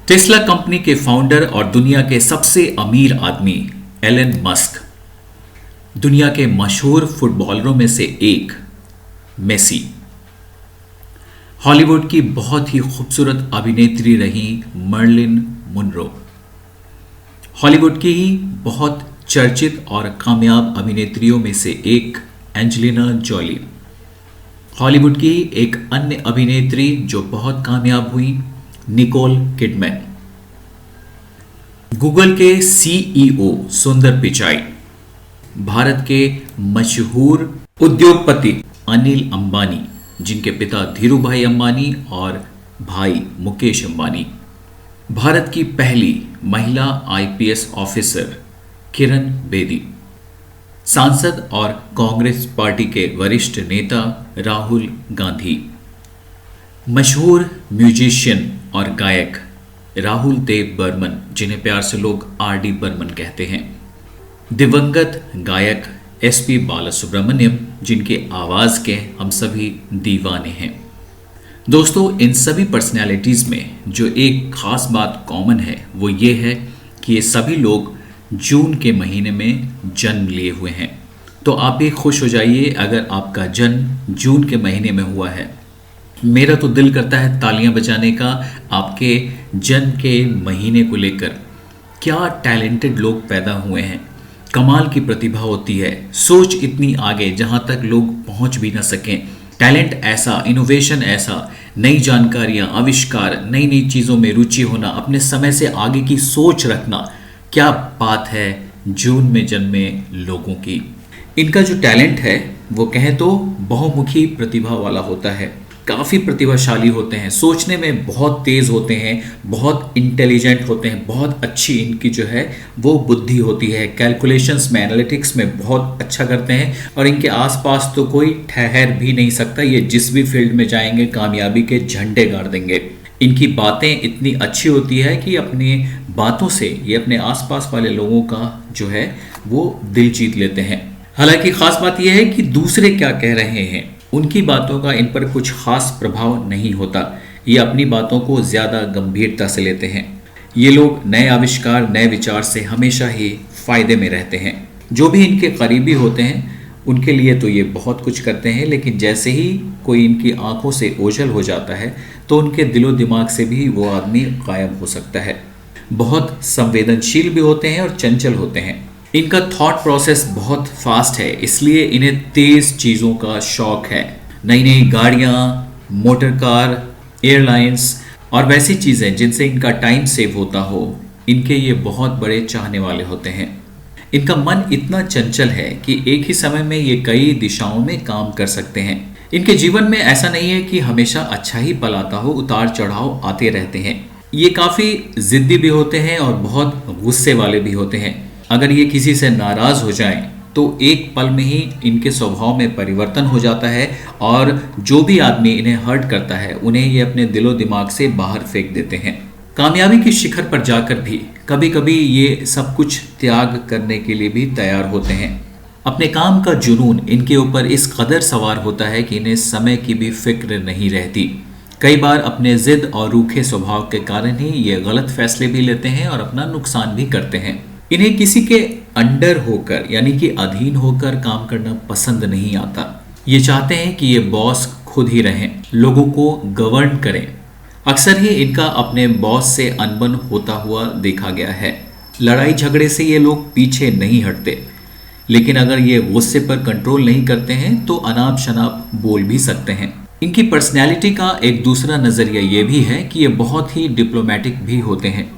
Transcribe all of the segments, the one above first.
Tesla company के founder और दुनिया के सबसे अमीर आदमी एलन मस्क, दुनिया के मशहूर फुटबॉलरों में से एक मेसी, हॉलीवुड की बहुत ही खूबसूरत अभिनेत्री रही मर्लिन मुनरो, हॉलीवुड की ही बहुत चर्चित और कामयाब अभिनेत्रियों में से एक एंजेलिना जॉली, हॉलीवुड की एक अन्य अभिनेत्री जो बहुत कामयाब हुई निकोल किडमैन, गूगल के सीईओ सुंदर पिचाई, भारत के मशहूर उद्योगपति अनिल अंबानी जिनके पिता धीरूभाई अंबानी और भाई मुकेश अंबानी, भारत की पहली महिला आईपीएस ऑफिसर किरण बेदी, सांसद और कांग्रेस पार्टी के वरिष्ठ नेता राहुल गांधी, मशहूर म्यूजिशियन और गायक राहुल देव बर्मन जिन्हें प्यार से लोग आरडी बर्मन कहते हैं, दिवंगत गायक एसपी बालासुब्रमण्यम जिनकी आवाज़ के हम सभी दीवाने हैं। दोस्तों, इन सभी पर्सनैलिटीज़ में जो एक खास बात कॉमन है वो ये है कि ये सभी लोग जून के महीने में जन्म लिए हुए हैं। तो आप भी खुश हो जाइए अगर आपका जन्म जून के महीने में हुआ है। मेरा तो दिल करता है तालियां बजाने का आपके जन्म के महीने को लेकर। क्या टैलेंटेड लोग पैदा हुए हैं, कमाल की प्रतिभा होती है, सोच इतनी आगे जहां तक लोग पहुंच भी ना सकें, टैलेंट ऐसा, इनोवेशन ऐसा, नई जानकारियां, आविष्कार, नई नई चीज़ों में रुचि होना, अपने समय से आगे की सोच रखना, क्या बात है जून में जन्मे लोगों की। इनका जो टैलेंट है वो कहें तो बहुमुखी प्रतिभा वाला होता है, काफ़ी प्रतिभाशाली होते हैं, सोचने में बहुत तेज़ होते हैं, बहुत इंटेलिजेंट होते हैं, बहुत अच्छी इनकी जो है वो बुद्धि होती है, कैलकुलेशंस में, एनालिटिक्स में बहुत अच्छा करते हैं और इनके आसपास तो कोई ठहर भी नहीं सकता। ये जिस भी फील्ड में जाएंगे कामयाबी के झंडे गाड़ देंगे। इनकी बातें इतनी अच्छी होती है कि अपनी बातों से ये अपने आसपास वाले लोगों का जो है वो दिल जीत लेते हैं। हालांकि ख़ास बात यह है कि दूसरे क्या कह रहे हैं उनकी बातों का इन पर कुछ खास प्रभाव नहीं होता। ये अपनी बातों को ज़्यादा गंभीरता से लेते हैं। ये लोग नए आविष्कार, नए विचार से हमेशा ही फ़ायदे में रहते हैं। जो भी इनके करीबी होते हैं उनके लिए तो ये बहुत कुछ करते हैं, लेकिन जैसे ही कोई इनकी आंखों से ओझल हो जाता है तो उनके दिलो दिमाग से भी वो आदमी गायब हो सकता है। बहुत संवेदनशील भी होते हैं और चंचल होते हैं। इनका थॉट प्रोसेस बहुत फास्ट है, इसलिए इन्हें तेज़ चीज़ों का शौक है। नई नई गाड़ियाँ, मोटर कार, एयरलाइंस और वैसी चीज़ें जिनसे इनका टाइम सेव होता हो, इनके ये बहुत बड़े चाहने वाले होते हैं। इनका मन इतना चंचल है कि एक ही समय में ये कई दिशाओं में काम कर सकते हैं। इनके जीवन में ऐसा नहीं है कि हमेशा अच्छा ही पल आता हो, उतार चढ़ाव आते रहते हैं। ये काफ़ी ज़िद्दी भी होते हैं और बहुत गुस्से वाले भी होते हैं। अगर ये किसी से नाराज़ हो जाएं तो एक पल में ही इनके स्वभाव में परिवर्तन हो जाता है और जो भी आदमी इन्हें हर्ट करता है उन्हें ये अपने दिलो दिमाग से बाहर फेंक देते हैं। कामयाबी की शिखर पर जाकर भी कभी कभी ये सब कुछ त्याग करने के लिए भी तैयार होते हैं। अपने काम का जुनून इनके ऊपर इस कदर सवार होता है कि इन्हें समय की भी फिक्र नहीं रहती। कई बार अपने जिद और रूखे स्वभाव के कारण ही ये गलत फैसले भी लेते हैं और अपना नुकसान भी करते हैं। इन्हें किसी के अंडर होकर यानी कि अधीन होकर काम करना पसंद नहीं आता। ये चाहते हैं कि ये बॉस खुद ही रहें, लोगों को गवर्न करें। अक्सर ही इनका अपने बॉस से अनबन होता हुआ देखा गया है। लड़ाई झगड़े से ये लोग पीछे नहीं हटते, लेकिन अगर ये गुस्से पर कंट्रोल नहीं करते हैं तो अनाप शनाप बोल भी सकते हैं। इनकी पर्सनैलिटी का एक दूसरा नज़रिया ये भी है कि ये बहुत ही डिप्लोमेटिक भी होते हैं।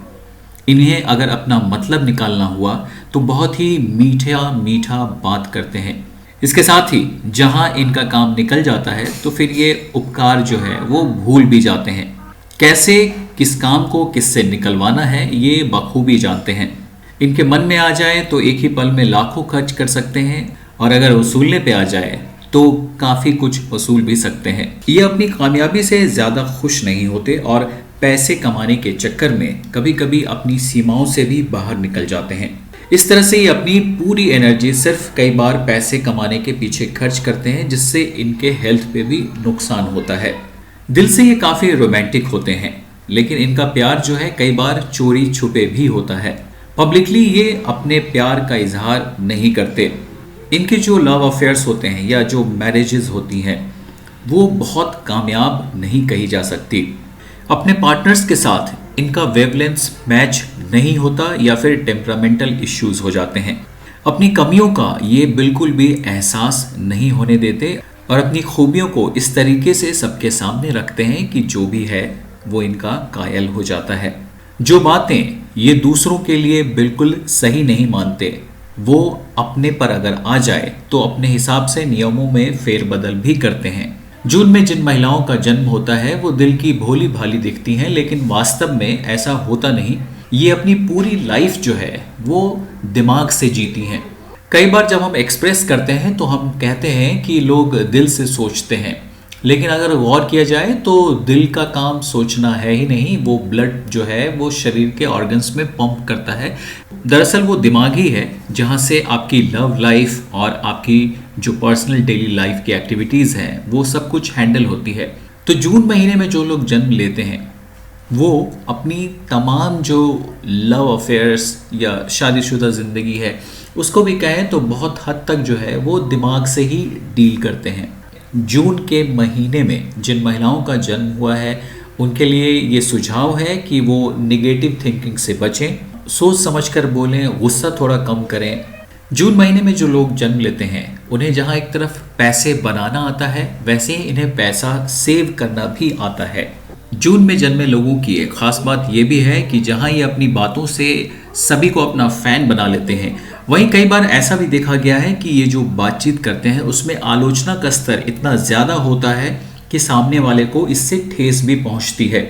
इन्हें अगर अपना मतलब निकालना हुआ तो बहुत ही मीठा मीठा बात करते हैं। इसके साथ ही जहां इनका काम निकल जाता है तो फिर ये उपकार जो है वो भूल भी जाते हैं। कैसे किस काम को किससे निकलवाना है ये बखूबी जानते हैं। इनके मन में आ जाए तो एक ही पल में लाखों खर्च कर सकते हैं और अगर वसूलने पे आ जाए तो काफ़ी कुछ वसूल भी सकते हैं। ये अपनी कामयाबी से ज़्यादा खुश नहीं होते और पैसे कमाने के चक्कर में कभी कभी अपनी सीमाओं से भी बाहर निकल जाते हैं। इस तरह से ये अपनी पूरी एनर्जी सिर्फ कई बार पैसे कमाने के पीछे खर्च करते हैं, जिससे इनके हेल्थ पे भी नुकसान होता है। दिल से ये काफ़ी रोमांटिक होते हैं। लेकिन इनका प्यार जो है कई बार चोरी छुपे भी होता है। पब्लिकली ये अपने प्यार का इजहार नहीं करते। इनके जो लव अफेयर्स होते हैं या जो मैरिजेस होती हैं वो बहुत कामयाब नहीं कही जा सकती। अपने पार्टनर्स के साथ इनका वेवलेंस मैच नहीं होता या फिर टेम्परामेंटल इश्यूज हो जाते हैं। अपनी कमियों का ये बिल्कुल भी एहसास नहीं होने देते और अपनी खूबियों को इस तरीके से सबके सामने रखते हैं कि जो भी है वो इनका कायल हो जाता है। जो बातें ये दूसरों के लिए बिल्कुल सही नहीं मानते वो अपने पर अगर आ जाए तो अपने हिसाब से नियमों में फेरबदल भी करते हैं। जून में जिन महिलाओं का जन्म होता है वो दिल की भोली भाली दिखती हैं, लेकिन वास्तव में ऐसा होता नहीं। ये अपनी पूरी लाइफ जो है वो दिमाग से जीती हैं। कई बार जब हम एक्सप्रेस करते हैं तो हम कहते हैं कि लोग दिल से सोचते हैं, लेकिन अगर गौर किया जाए तो दिल का काम सोचना है ही नहीं, वो ब्लड जो है वो शरीर के ऑर्गन्स में पंप करता है। दरअसल वो दिमाग ही है जहाँ से आपकी लव लाइफ और आपकी जो पर्सनल डेली लाइफ की एक्टिविटीज़ हैं वो सब कुछ हैंडल होती है। तो जून महीने में जो लोग जन्म लेते हैं वो अपनी तमाम जो लव अफेयर्स या शादीशुदा ज़िंदगी है उसको भी कहें तो बहुत हद तक जो है वो दिमाग से ही डील करते हैं। जून के महीने में जिन महिलाओं का जन्म हुआ है उनके लिए ये सुझाव है कि वो निगेटिव थिंकिंग से बचें, सोच समझकर बोलें, गुस्सा थोड़ा कम करें। जून महीने में जो लोग जन्म लेते हैं उन्हें जहाँ एक तरफ पैसे बनाना आता है वैसे ही इन्हें पैसा सेव करना भी आता है। जून में जन्मे लोगों की एक खास बात यह भी है कि जहाँ ये अपनी बातों से सभी को अपना फैन बना लेते हैं, वहीं कई बार ऐसा भी देखा गया है कि ये जो बातचीत करते हैं उसमें आलोचना का स्तर इतना ज़्यादा होता है कि सामने वाले को इससे ठेस भी पहुंचती है।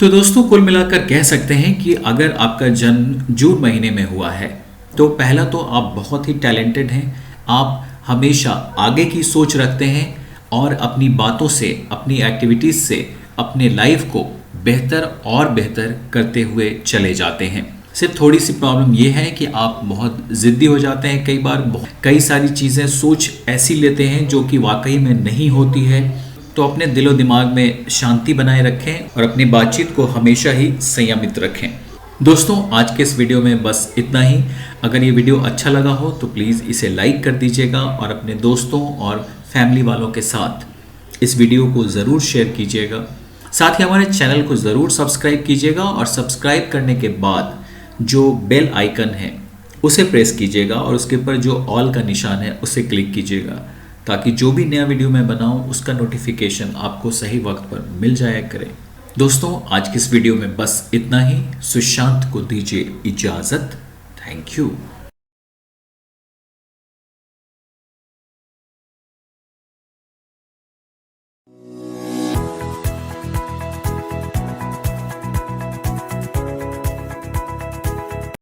तो दोस्तों कुल मिलाकर कह सकते हैं कि अगर आपका जन्म जून महीने में हुआ है तो पहला तो आप बहुत ही टैलेंटेड हैं, आप हमेशा आगे की सोच रखते हैं और अपनी बातों से, अपनी एक्टिविटीज़ से अपने लाइफ को बेहतर और बेहतर करते हुए चले जाते हैं। सिर्फ थोड़ी सी प्रॉब्लम ये है कि आप बहुत ज़िद्दी हो जाते हैं, कई बार कई सारी चीज़ें सोच ऐसी लेते हैं जो कि वाकई में नहीं होती है। तो अपने दिलो दिमाग में शांति बनाए रखें और अपनी बातचीत को हमेशा ही संयमित रखें। दोस्तों आज के इस वीडियो में बस इतना ही। अगर ये वीडियो अच्छा लगा हो तो प्लीज़ इसे लाइक कर दीजिएगा और अपने दोस्तों और फैमिली वालों के साथ इस वीडियो को ज़रूर शेयर कीजिएगा। साथ ही हमारे चैनल को ज़रूर सब्सक्राइब कीजिएगा और सब्सक्राइब करने के बाद जो बेल आइकन है उसे प्रेस कीजिएगा और उसके ऊपर जो ऑल का निशान है उसे क्लिक कीजिएगा ताकि जो भी नया वीडियो मैं बनाऊं उसका नोटिफिकेशन आपको सही वक्त पर मिल जाया करे। दोस्तों आज की इस वीडियो में बस इतना ही। सुशांत को दीजिए इजाज़त। Thank you.